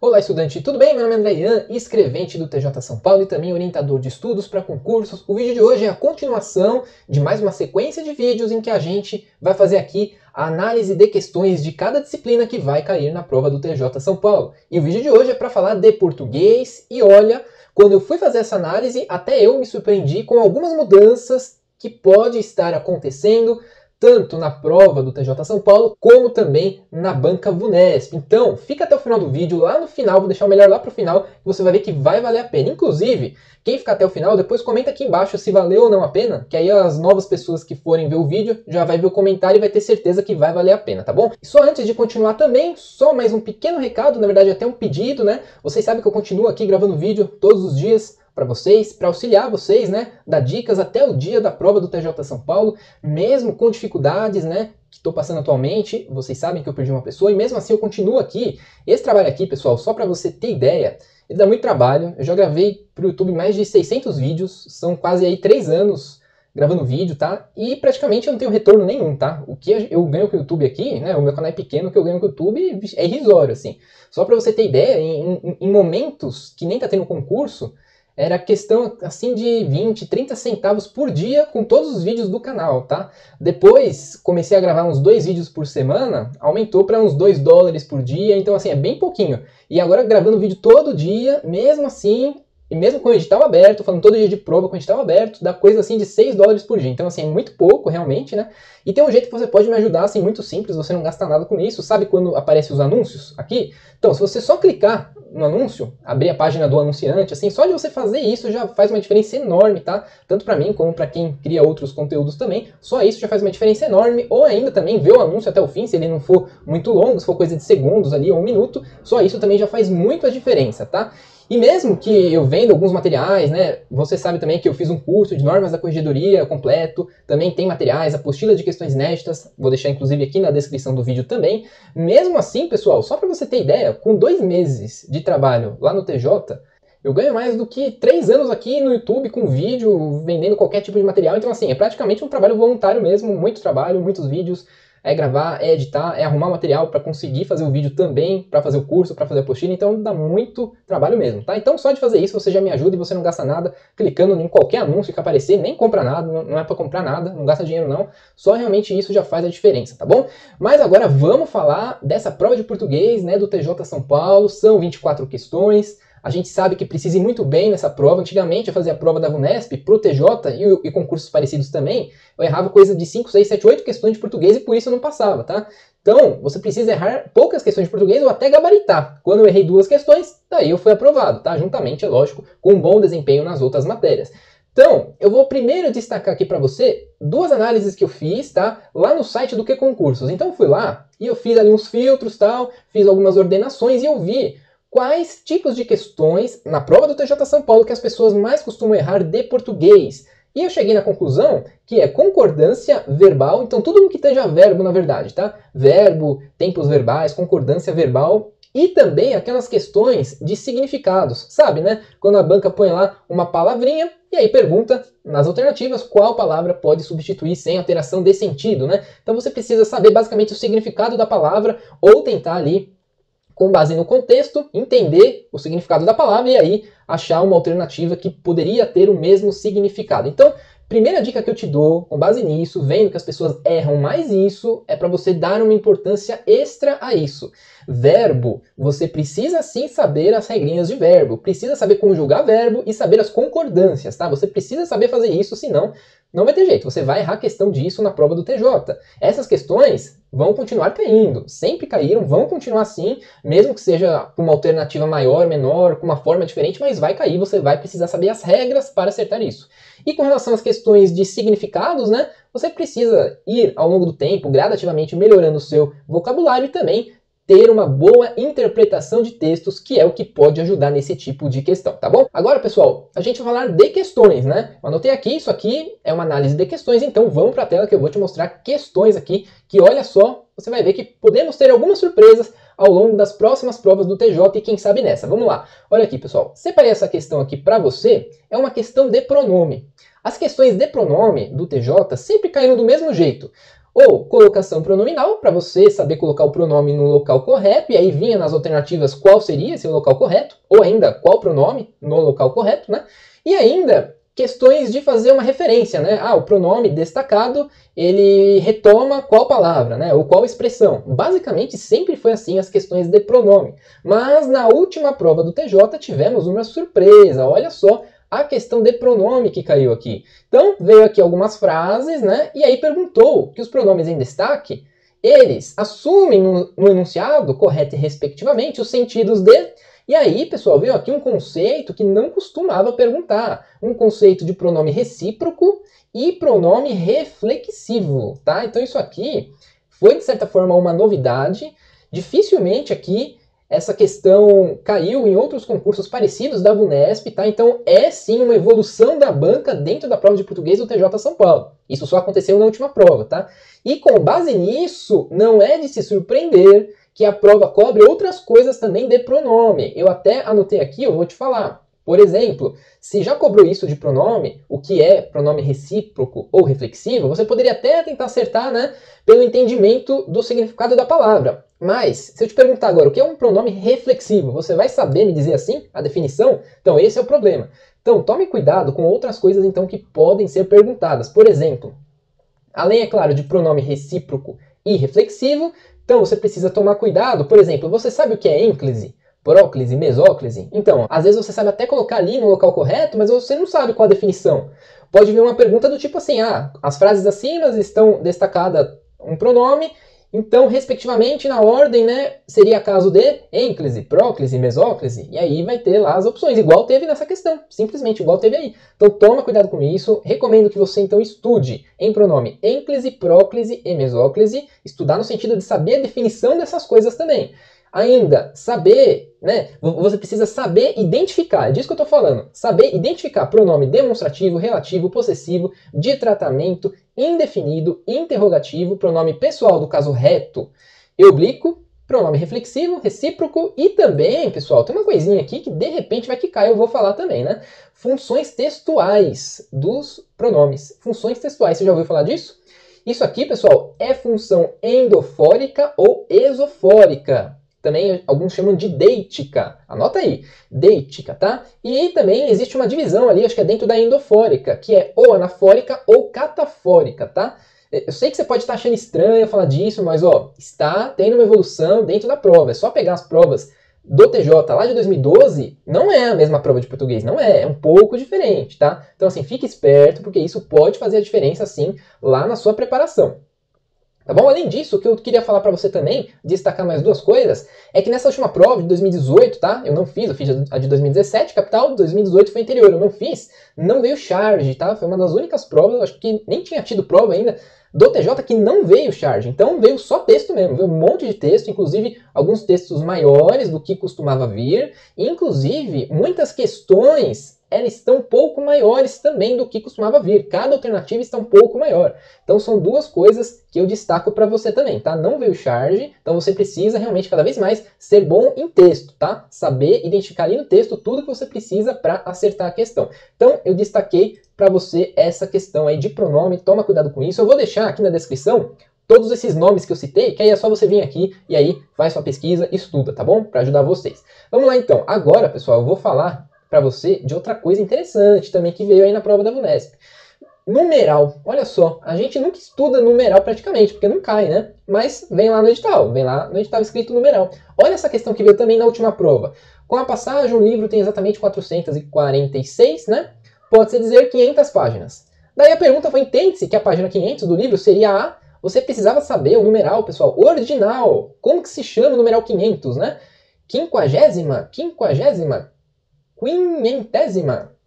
Olá, estudante, tudo bem? Meu nome é André Ian, escrevente do TJ São Paulo e também orientador de estudos para concursos. O vídeo de hoje é a continuação de mais uma sequência de vídeos em que a gente vai fazer aqui a análise de questões de cada disciplina que vai cair na prova do TJ São Paulo. E o vídeo de hoje é para falar de português e olha, quando eu fui fazer essa análise, até eu me surpreendi com algumas mudanças que pode estar acontecendo tanto na prova do TJ São Paulo, como também na banca VUNESP. Então, fica até o final do vídeo, lá no final, vou deixar o melhor lá para o final, que você vai ver que vai valer a pena. Inclusive, quem ficar até o final, depois comenta aqui embaixo se valeu ou não a pena, que aí as novas pessoas que forem ver o vídeo já vai ver o comentário e vai ter certeza que vai valer a pena, tá bom? E só antes de continuar também, só mais um pequeno recado, na verdade até um pedido, né? Vocês sabem que eu continuo aqui gravando vídeo todos os dias, para vocês, para auxiliar vocês, né, dar dicas até o dia da prova do TJ São Paulo, mesmo com dificuldades, né, que estou passando atualmente. Vocês sabem que eu perdi uma pessoa e mesmo assim eu continuo aqui. Esse trabalho aqui, pessoal, só para você ter ideia, ele dá muito trabalho. Eu já gravei para o YouTube mais de 600 vídeos, são quase aí 3 anos gravando vídeo, tá? E praticamente eu não tenho retorno nenhum, tá? O que eu ganho com o YouTube aqui, né, o meu canal é pequeno, o que eu ganho com o YouTube é irrisório, assim. Só para você ter ideia, em momentos que nem tá tendo concurso, era questão assim de 20, 30 centavos por dia com todos os vídeos do canal, tá? Depois comecei a gravar uns 2 vídeos por semana, aumentou para uns $2 por dia, então assim, é bem pouquinho. E agora gravando vídeo todo dia, mesmo assim, e mesmo com o edital aberto, falando todo dia de prova com o edital aberto, dá coisa assim de $6 por dia. Então assim, é muito pouco realmente, né? E tem um jeito que você pode me ajudar, assim, muito simples, você não gasta nada com isso. Sabe quando aparecem os anúncios aqui? Então, se você só clicar no anúncio, abrir a página do anunciante, assim, só de você fazer isso já faz uma diferença enorme, tá? Tanto para mim como para quem cria outros conteúdos também, só isso já faz uma diferença enorme. Ou ainda também ver o anúncio até o fim, se ele não for muito longo, se for coisa de segundos ali ou 1 minuto, só isso também já faz muito a diferença, tá? E mesmo que eu venda alguns materiais, né, você sabe também que eu fiz um curso de normas da corregedoria completo, também tem materiais, apostila de questões inéditas, vou deixar inclusive aqui na descrição do vídeo também. Mesmo assim, pessoal, só para você ter ideia, com 2 meses de trabalho lá no TJ, eu ganho mais do que 3 anos aqui no YouTube com vídeo, vendendo qualquer tipo de material. Então assim, é praticamente um trabalho voluntário mesmo, muito trabalho, muitos vídeos. É gravar, é editar, é arrumar material para conseguir fazer o vídeo também, para fazer o curso, para fazer a apostila, então dá muito trabalho mesmo, tá? Então só de fazer isso você já me ajuda e você não gasta nada clicando em qualquer anúncio que aparecer, nem compra nada, não é para comprar nada, não gasta dinheiro não, só realmente isso já faz a diferença, tá bom? Mas agora vamos falar dessa prova de português, né, do TJ São Paulo, são 24 questões. A gente sabe que precisa ir muito bem nessa prova. Antigamente eu fazia a prova da VUNESP pro TJ e concursos parecidos também. Eu errava coisa de 5, 6, 7, 8 questões de português e por isso eu não passava, tá? Então, você precisa errar poucas questões de português ou até gabaritar. Quando eu errei 2 questões, daí eu fui aprovado, tá? Juntamente, é lógico, com um bom desempenho nas outras matérias. Então, eu vou primeiro destacar aqui para você 2 análises que eu fiz, tá? Lá no site do QConcursos. Então, eu fui lá e eu fiz ali uns filtros, tal, fiz algumas ordenações e eu vi quais tipos de questões na prova do TJ São Paulo que as pessoas mais costumam errar de português. E eu cheguei na conclusão que é concordância verbal, então tudo no que esteja verbo na verdade, tá? Verbo, tempos verbais, concordância verbal e também aquelas questões de significados, sabe, né? Quando a banca põe lá uma palavrinha e aí pergunta nas alternativas qual palavra pode substituir sem alteração de sentido, né? Então você precisa saber basicamente o significado da palavra ou tentar ali, com base no contexto, entender o significado da palavra e aí achar uma alternativa que poderia ter o mesmo significado. Então, primeira dica que eu te dou, com base nisso, vendo que as pessoas erram mais isso, é para você dar uma importância extra a isso. Verbo, você precisa sim saber as regrinhas de verbo, precisa saber conjugar verbo e saber as concordâncias, tá? Você precisa saber fazer isso, senão não vai ter jeito, você vai errar a questão disso na prova do TJ. Essas questões vão continuar caindo, sempre caíram, vão continuar assim, mesmo que seja com uma alternativa maior, menor, com uma forma diferente, mas vai cair, você vai precisar saber as regras para acertar isso. E com relação às questões de significados, né, você precisa ir ao longo do tempo, gradativamente melhorando o seu vocabulário e também ter uma boa interpretação de textos, que é o que pode ajudar nesse tipo de questão, tá bom? Agora, pessoal, a gente vai falar de questões, né? Eu anotei aqui, isso aqui é uma análise de questões, então vamos para a tela que eu vou te mostrar questões aqui, que olha só, você vai ver que podemos ter algumas surpresas ao longo das próximas provas do TJ e quem sabe nessa. Vamos lá. Olha aqui, pessoal. Separei essa questão aqui para você. É uma questão de pronome. As questões de pronome do TJ sempre caíram do mesmo jeito. Ou colocação pronominal, para você saber colocar o pronome no local correto, e aí vinha nas alternativas qual seria esse local correto, ou ainda qual pronome no local correto, né? E ainda questões de fazer uma referência, né? O pronome destacado, ele retoma qual palavra, né? Ou qual expressão. Basicamente sempre foi assim as questões de pronome. Mas na última prova do TJ tivemos uma surpresa, olha só, a questão de pronome que caiu aqui. Então, veio aqui algumas frases, né? E aí perguntou que os pronomes em destaque, eles assumem no enunciado, correto e respectivamente, os sentidos de... E aí, pessoal, veio aqui um conceito que não costumava perguntar. Um conceito de pronome recíproco e pronome reflexivo, tá? Então isso aqui foi, de certa forma, uma novidade. Dificilmente aqui essa questão caiu em outros concursos parecidos da VUNESP, tá? Então é sim uma evolução da banca dentro da prova de português do TJ São Paulo. Isso só aconteceu na última prova, tá? E com base nisso, não é de se surpreender que a prova cobre outras coisas também de pronome. Eu até anotei aqui, eu vou te falar. Por exemplo, se já cobrou isso de pronome, o que é pronome recíproco ou reflexivo, você poderia até tentar acertar, né, pelo entendimento do significado da palavra. Mas, se eu te perguntar agora o que é um pronome reflexivo, você vai saber me dizer assim a definição? Então, esse é o problema. Então, tome cuidado com outras coisas então que podem ser perguntadas. Por exemplo, além, é claro, de pronome recíproco e reflexivo, então você precisa tomar cuidado. Por exemplo, você sabe o que é ênclise, próclise, mesóclise? Então, às vezes você sabe até colocar ali no local correto, mas você não sabe qual a definição. Pode vir uma pergunta do tipo assim, as frases acima estão destacadas um pronome, então, respectivamente, na ordem, né, seria caso de ênclise, próclise, mesóclise, e aí vai ter lá as opções, igual teve nessa questão, simplesmente igual teve aí. Então, toma cuidado com isso, recomendo que você, então, estude em pronome ênclise, próclise e mesóclise, estudar no sentido de saber a definição dessas coisas também. Ainda, saber, né, você precisa saber identificar, é disso que eu estou falando, saber identificar pronome demonstrativo, relativo, possessivo, de tratamento, indefinido, interrogativo, pronome pessoal do caso reto e oblíquo, pronome reflexivo, recíproco e também, pessoal, tem uma coisinha aqui que de repente vai quicar, eu vou falar também, né? Funções textuais dos pronomes. Funções textuais, você já ouviu falar disso? Isso aqui, pessoal, é função endofórica ou esofórica. Também alguns chamam de deitica. Anota aí, deitica, tá? E também existe uma divisão ali, acho que é dentro da endofórica, que é ou anafórica ou catafórica, tá? Eu sei que você pode estar achando estranho falar disso, mas ó, está tendo uma evolução dentro da prova. É só pegar as provas do TJ lá de 2012, não é a mesma prova de português, não é um pouco diferente, tá? Então assim, fique esperto, porque isso pode fazer a diferença sim lá na sua preparação. Tá bom? Além disso, o que eu queria falar para você também, destacar mais duas coisas, é que nessa última prova de 2018, tá? Eu fiz a de 2017, capital, 2018 foi interior, eu não fiz, não veio charge, tá? Foi uma das únicas provas, acho que nem tinha tido prova ainda, do TJ que não veio charge, então veio só texto mesmo, veio um monte de texto, inclusive alguns textos maiores do que costumava vir, e inclusive muitas questões elas estão um pouco maiores também do que costumava vir. Cada alternativa está um pouco maior. Então são duas coisas que eu destaco para você também, tá? Não veio charge, então você precisa realmente cada vez mais ser bom em texto, tá? Saber identificar ali no texto tudo que você precisa para acertar a questão. Então eu destaquei para você essa questão aí de pronome, toma cuidado com isso. Eu vou deixar aqui na descrição todos esses nomes que eu citei, que aí é só você vir aqui e aí faz sua pesquisa, estuda, tá bom? Para ajudar vocês. Vamos lá então. Agora, pessoal, eu vou falar para você de outra coisa interessante também que veio aí na prova da VUNESP. Numeral, olha só, a gente nunca estuda numeral praticamente, porque não cai, né? Mas vem lá no edital escrito numeral. Olha essa questão que veio também na última prova. Com a passagem, o livro tem exatamente 446, né? Pode-se dizer 500 páginas. Daí a pergunta foi, entende-se que a página 500 do livro seria a... Você precisava saber o numeral, pessoal, ordinal. Como que se chama o numeral 500, né? Quinquagésima,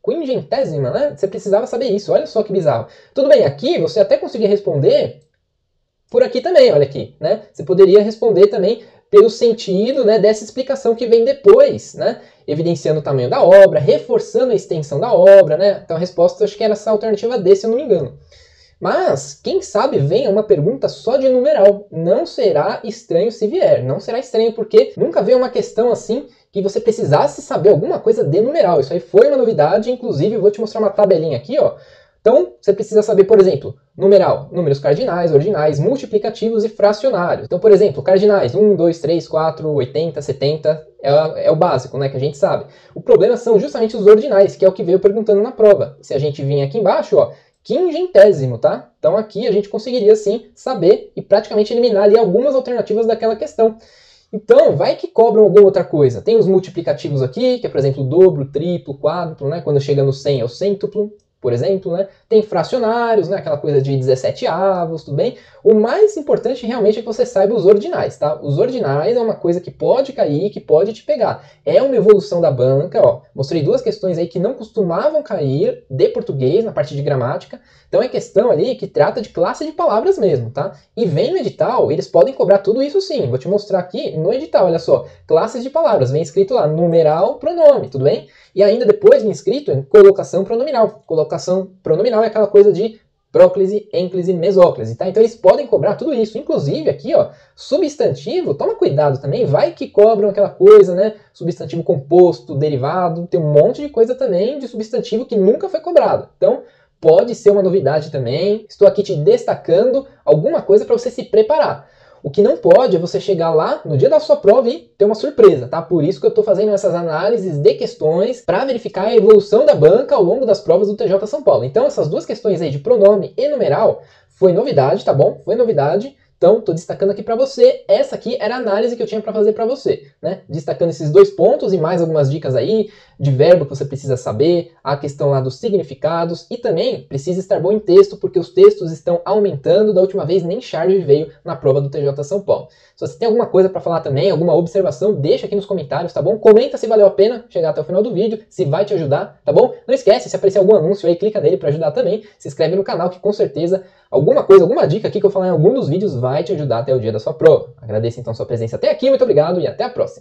quingentésima, né? Você precisava saber isso, olha só que bizarro. Tudo bem, aqui você até conseguia responder por aqui também, olha aqui, né? Você poderia responder também pelo sentido, né, dessa explicação que vem depois, né? Evidenciando o tamanho da obra, reforçando a extensão da obra, né? Então a resposta, acho que era essa alternativa D, se eu não me engano. Mas, quem sabe venha uma pergunta só de numeral. Não será estranho se vier. Não será estranho porque nunca veio uma questão assim que você precisasse saber alguma coisa de numeral. Isso aí foi uma novidade. Inclusive, eu vou te mostrar uma tabelinha aqui, ó. Então, você precisa saber, por exemplo, numeral, números cardinais, ordinais, multiplicativos e fracionários. Então, por exemplo, cardinais, 1, 2, 3, 4, 80, 70, é o básico, né, que a gente sabe. O problema são justamente os ordinais, que é o que veio perguntando na prova. Se a gente vir aqui embaixo, ó, quingentésimo, tá? Então aqui a gente conseguiria, sim, saber e praticamente eliminar ali algumas alternativas daquela questão. Então, vai que cobram alguma outra coisa. Tem os multiplicativos aqui, que é, por exemplo, dobro, triplo, quádruplo, né? Quando chega no 100 é o cêntuplo, por exemplo, né? Tem fracionários, né? Aquela coisa de 17 avos, tudo bem? O mais importante realmente é que você saiba os ordinais, tá? Os ordinais é uma coisa que pode cair, que pode te pegar. É uma evolução da banca, ó. Mostrei duas questões aí que não costumavam cair de português na parte de gramática. Então é questão ali que trata de classe de palavras mesmo, tá? E vem no edital, eles podem cobrar tudo isso sim. Vou te mostrar aqui no edital, olha só. Classes de palavras, vem escrito lá, numeral, pronome, tudo bem? E ainda depois vem escrito em colocação pronominal. Colocação pronominal é aquela coisa de próclise, ênclise, mesóclise, tá? Então eles podem cobrar tudo isso. Inclusive aqui, ó, substantivo, toma cuidado também, vai que cobram aquela coisa, né? Substantivo composto, derivado, tem um monte de coisa também de substantivo que nunca foi cobrado. Então, pode ser uma novidade também. Estou aqui te destacando alguma coisa para você se preparar. O que não pode é você chegar lá no dia da sua prova e ter uma surpresa, tá? Por isso que eu estou fazendo essas análises de questões para verificar a evolução da banca ao longo das provas do TJ São Paulo. Então essas duas questões aí de pronome e numeral foi novidade, tá bom? Foi novidade. Então, estou destacando aqui para você, essa aqui era a análise que eu tinha para fazer para você, né? Destacando esses dois pontos e mais algumas dicas aí de verbo que você precisa saber, a questão lá dos significados e também precisa estar bom em texto, porque os textos estão aumentando, da última vez nem charge veio na prova do TJ São Paulo. Se você tem alguma coisa para falar também, alguma observação, deixa aqui nos comentários, tá bom? Comenta se valeu a pena chegar até o final do vídeo, se vai te ajudar, tá bom? Não esquece, se aparecer algum anúncio aí, clica nele para ajudar também, se inscreve no canal que com certeza alguma coisa, alguma dica aqui que eu falar em algum dos vídeos vai te ajudar até o dia da sua prova. Agradeço então sua presença até aqui, muito obrigado e até a próxima.